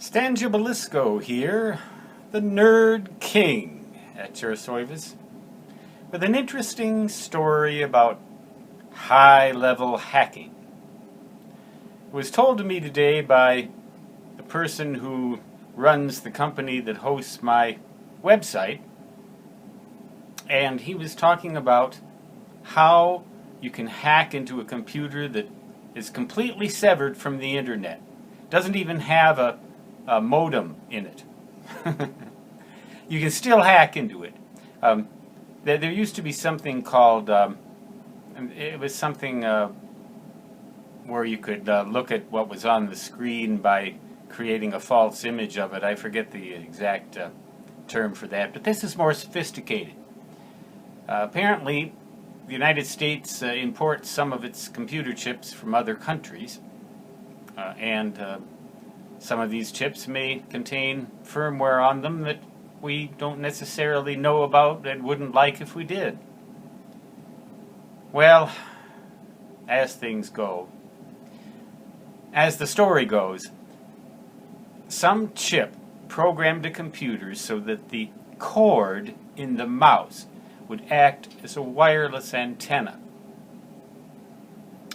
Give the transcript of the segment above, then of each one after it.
Stan Gibilisco here, the Nerd King at your service, with an interesting story about high-level hacking. It was told to me today by the person who runs the company that hosts my website, and he was talking about how you can hack into a computer that is completely severed from the internet. Doesn't even have a modem in it. You can still hack into it. There used to be something called, it was something where you could look at what was on the screen by creating a false image of it. I forget the exact term for that, but this is more sophisticated. Apparently, the United States imports some of its computer chips from other countries, and some of these chips may contain firmware on them that we don't necessarily know about and wouldn't like if we did. Well, as things go, as the story goes, some chip programmed a computer so that the cord in the mouse would act as a wireless antenna.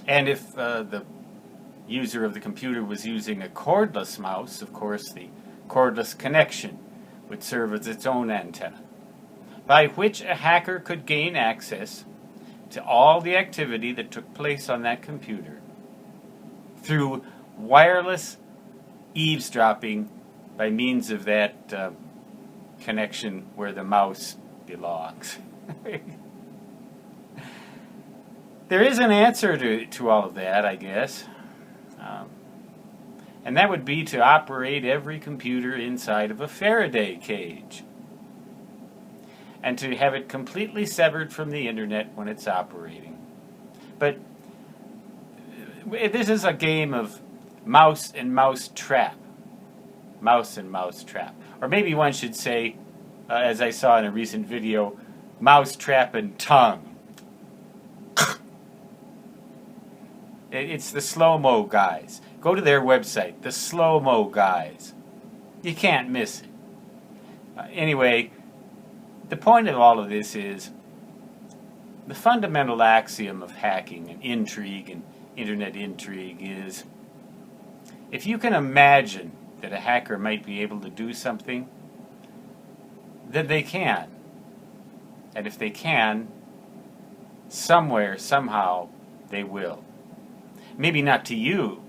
And if the user of the computer was using a cordless mouse, of course the cordless connection would serve as its own antenna, by which a hacker could gain access to all the activity that took place on that computer through wireless eavesdropping by means of that connection where the mouse belongs. There is an answer to all of that, I guess. And that would be to operate every computer inside of a Faraday cage. And to have it completely severed from the internet when it's operating. But this is a game of mouse and mouse trap. Mouse and mouse trap. Or maybe one should say, as I saw in a recent video, mouse trap and tongue. It's the slow-mo guys. Go to their website, the slow-mo guys. You can't miss it. Anyway, the point of all of this is the fundamental axiom of hacking and intrigue and internet intrigue is if you can imagine that a hacker might be able to do something, then they can. And if they can, somewhere, somehow, they will. Maybe not to you,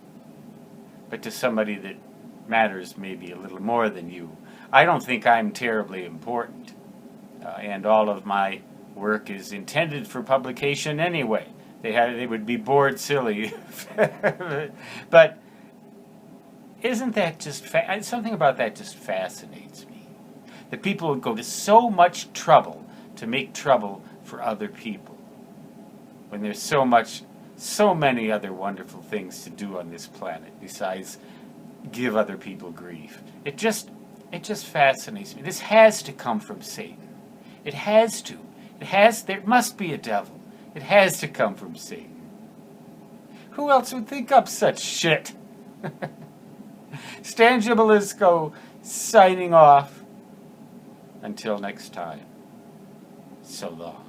but to somebody that matters maybe a little more than you. I don't think I'm terribly important, and all of my work is intended for publication anyway. They would be bored silly. But isn't that just something about that just fascinates me? That people would go to so much trouble to make trouble for other people when there's so many other wonderful things to do on this planet besides give other people grief. It just fascinates me. This has to come from Satan. It has to. There must be a devil. It has to come from Satan. Who else would think up such shit? Stan Gibilisco signing off. Until next time, so long.